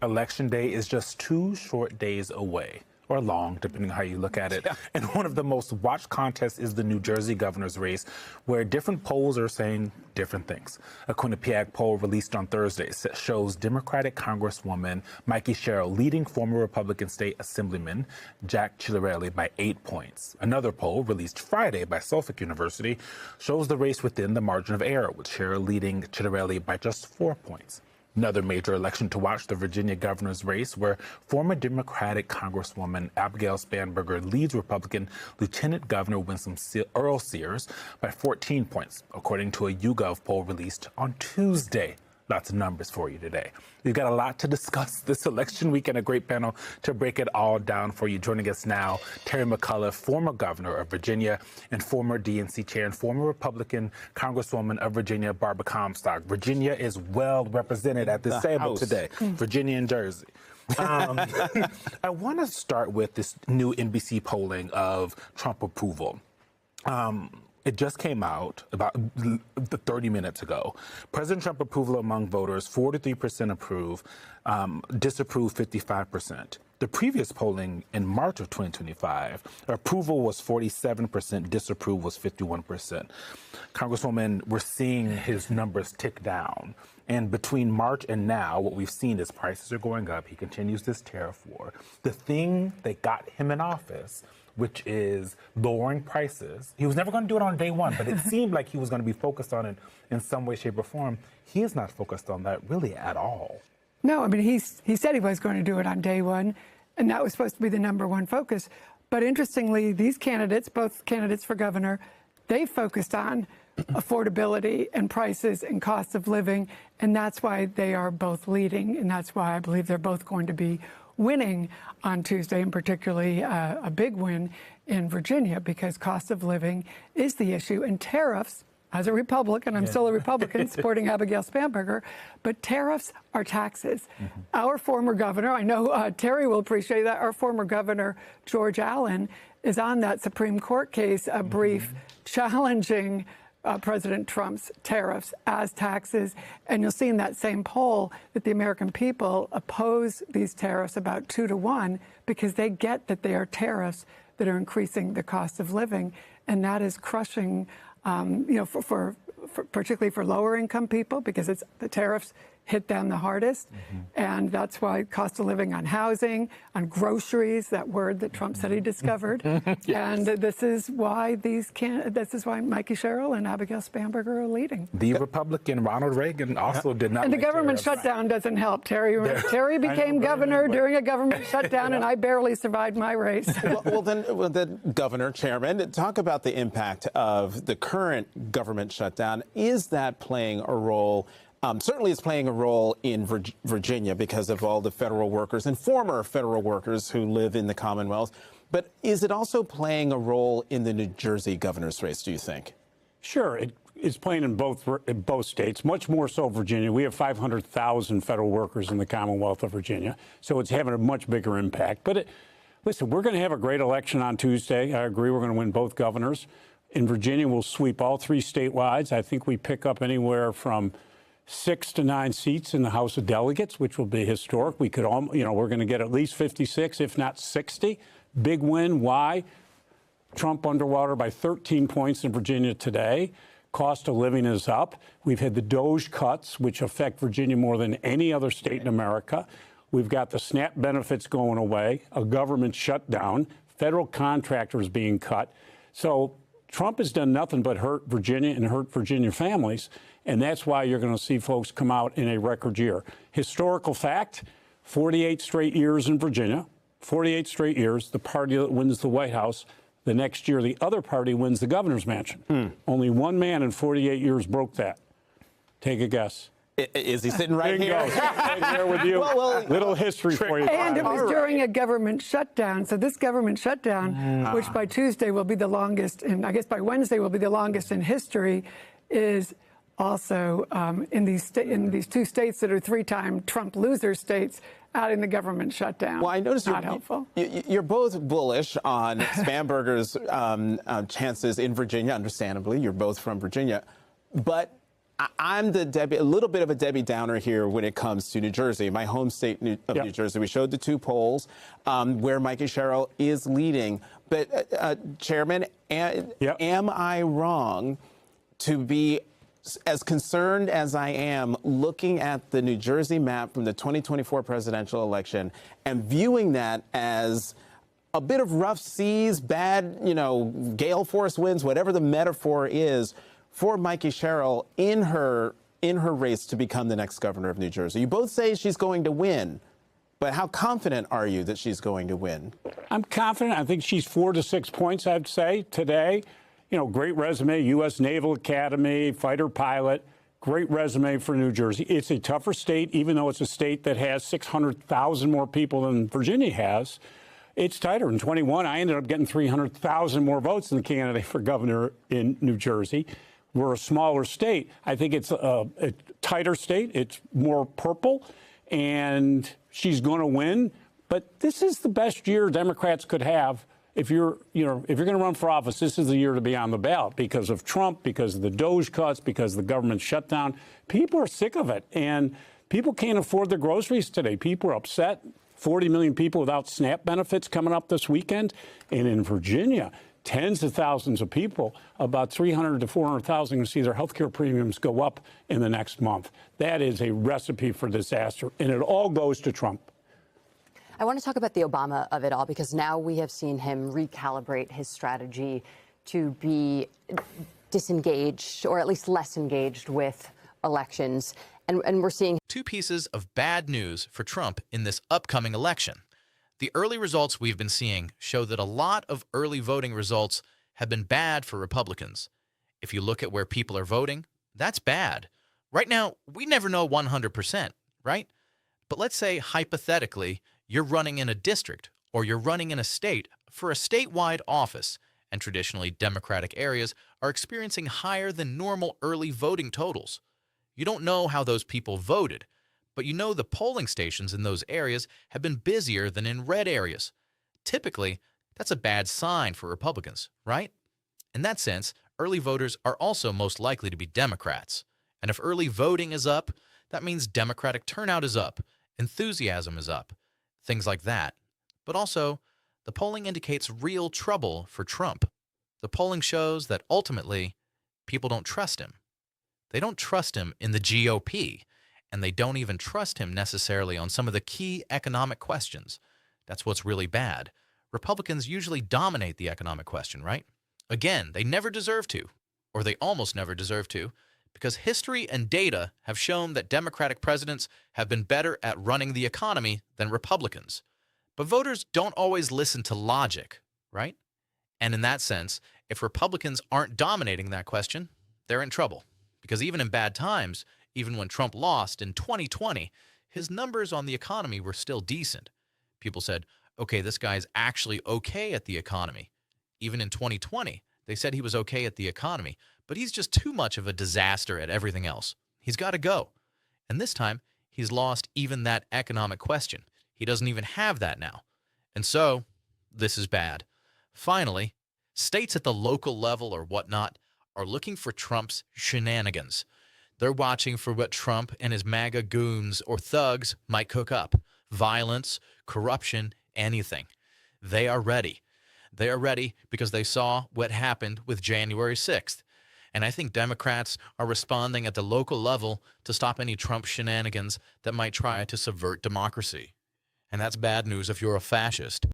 Election Day is just 2 short days away, or long, depending on how you look at it. Yeah. And one of the most watched contests is the New Jersey governor's race, where different polls are saying different things. A Quinnipiac poll released on Thursday shows Democratic Congresswoman Mikey Sherrill leading former Republican State Assemblyman Jack Ciattarelli by 8 points. Another poll released Friday by Suffolk University shows the race within the margin of error, with Sherrill leading Ciattarelli by just 4 points. Another major election to watch, the Virginia governor's race, where former Democratic Congresswoman Abigail Spanberger leads Republican Lieutenant Governor Winsome Earl Sears by 14 points, according to a YouGov poll released on Tuesday. Lots of numbers for you today. We've got a lot to discuss this election week and a great panel to break it all down for you. Joining us now, Terry McCullough, former governor of Virginia and former DNC chair, and former Republican Congresswoman of Virginia, Barbara Comstock. Virginia is well represented at this table today. Virginia and Jersey. I want to start with this new NBC polling of Trump approval. It just came out about 30 minutes ago. President Trump approval among voters, 43% approve, disapprove 55%. The previous polling in March of 2025, approval was 47%, disapprove was 51%. Congresswoman, we're seeing his numbers tick down. And between March and now, what we've seen is prices are going up. He continues this tariff war. The thing that got him in office, which is lowering prices. He was never going to do it on day one, but it seemed like he was going to be focused on it in some way, shape, or form. He is not focused on that really at all. No, I mean, he said he was going to do it on day one, and that was supposed to be the number one focus. But interestingly, these candidates, both candidates for governor, they focused on affordability and prices and cost of living, and that's why they are both leading, and that's why I believe they're both going to be winning on Tuesday, and particularly a big win in Virginia, because cost of living is the issue. And tariffs, as a Republican, I'm still a Republican supporting Abigail Spanberger, but tariffs are taxes. Our former governor, I know Terry will appreciate that, our former governor, George Allen, is on that Supreme Court case, a brief challenging President Trump's tariffs as taxes. And you'll see in that same poll that the American people oppose these tariffs about 2 to 1 because they get that they are tariffs that are increasing the cost of living. And that is crushing, for particularly for lower income people, because it's the tariffs hit them the hardest. And that's why cost of living on housing, on groceries, that word that Trump said he discovered. And this is why Mikey Sherrill and Abigail Spanberger are leading. The Republican Ronald Reagan also did not. And the government shutdown doesn't help, Terry. Terry became governor during a government shutdown, and I barely survived my race. well, then, Governor, Chairman, talk about the impact of the current government shutdown. Is that playing a role? Certainly it's playing a role in Virginia because of all the federal workers and former federal workers who live in the Commonwealth. But is it also playing a role in the New Jersey governor's race, do you think? Sure. It is playing in both states, much more so Virginia. We have 500,000 federal workers in the Commonwealth of Virginia, so it's having a much bigger impact. But listen, we're going to have a great election on Tuesday. I agree we're going to win both governors. In Virginia, we'll sweep all 3 statewide. I think we pick up anywhere from 6 to 9 seats in the House of Delegates, which will be historic. We could all, we're going to get at least 56, if not 60. Big win. Why? Trump underwater by 13 points in Virginia today. Cost of living is up. We've had the DOGE cuts, which affect Virginia more than any other state in America. We've got the SNAP benefits going away, a government shutdown, federal contractors being cut. So Trump has done nothing but hurt Virginia and hurt Virginia families, and that's why you're going to see folks come out in a record year. Historical fact, 48 straight years in Virginia, 48 straight years, the party that wins the White House, the next year the other party wins the governor's mansion. Only one man in 48 years broke that. Take a guess. Is he sitting right here? Right here with you. Little history for you. And it was during a government shutdown. So this government shutdown, which by Tuesday will be the longest, and I guess by Wednesday will be the longest in history, is also in these 2 states that are 3-time Trump loser states, adding the government shutdown. Well, I noticed you're both bullish on Spanberger's chances in Virginia. Understandably, you're both from Virginia, but I'm a little bit of a Debbie Downer here when it comes to New Jersey, my home state of New Jersey. We showed the 2 polls where Mikey Sherrill is leading. But, Chairman, am I wrong to be as concerned as I am looking at the New Jersey map from the 2024 presidential election and viewing that as a bit of rough seas, bad, gale force winds, whatever the metaphor is, for Mikey Sherrill in her race to become the next governor of New Jersey? You both say she's going to win, but how confident are you that she's going to win? I'm confident. I think she's 4 to 6 points, I'd say, today. Great resume, U.S. Naval Academy, fighter pilot, great resume for New Jersey. It's a tougher state, even though it's a state that has 600,000 more people than Virginia has. It's tighter. In 21, I ended up getting 300,000 more votes than the candidate for governor in New Jersey. We're a smaller state. I think it's a tighter state. It's more purple, and she's going to win. But this is the best year Democrats could have. If you're going to run for office, this is the year to be on the ballot because of Trump, because of the DOJ cuts, because of the government shutdown. People are sick of it, and people can't afford their groceries today. People are upset. 40 million people without SNAP benefits coming up this weekend. And in Virginia, tens of thousands of people, about 300 to 400,000, will see their health care premiums go up in the next month. That is a recipe for disaster, and it all goes to Trump. I want to talk about the Obama of it all, because now we have seen him recalibrate his strategy to be disengaged, or at least less engaged with elections. And we're seeing 2 pieces of bad news for Trump in this upcoming election. The early results we've been seeing show that a lot of early voting results have been bad for Republicans. If you look at where people are voting, that's bad. Right now, we never know 100%, right? But let's say, hypothetically, you're running in a district or you're running in a state for a statewide office, and traditionally Democratic areas are experiencing higher than normal early voting totals. You don't know how those people voted, but you know the polling stations in those areas have been busier than in red areas. Typically, that's a bad sign for Republicans, right? In that sense, early voters are also most likely to be Democrats. And if early voting is up, that means Democratic turnout is up, enthusiasm is up, things like that. But also, the polling indicates real trouble for Trump. The polling shows that ultimately, people don't trust him. They don't trust him in the GOP, and they don't even trust him necessarily on some of the key economic questions. That's what's really bad. Republicans usually dominate the economic question, right? Again, they never deserve to, or they almost never deserve to, because history and data have shown that Democratic presidents have been better at running the economy than Republicans. But voters don't always listen to logic, right? And in that sense, if Republicans aren't dominating that question, they're in trouble. Because even in bad times, even when Trump lost in 2020, his numbers on the economy were still decent. People said, okay, this guy's actually okay at the economy. Even in 2020, they said he was okay at the economy, but he's just too much of a disaster at everything else. He's got to go. And this time, he's lost even that economic question. He doesn't even have that now. And so, this is bad. Finally, states at the local level or whatnot are looking for Trump's shenanigans. They're watching for what Trump and his MAGA goons or thugs might cook up. Violence, corruption, anything. They are ready. They are ready because they saw what happened with January 6th. And I think Democrats are responding at the local level to stop any Trump shenanigans that might try to subvert democracy. And that's bad news if you're a fascist.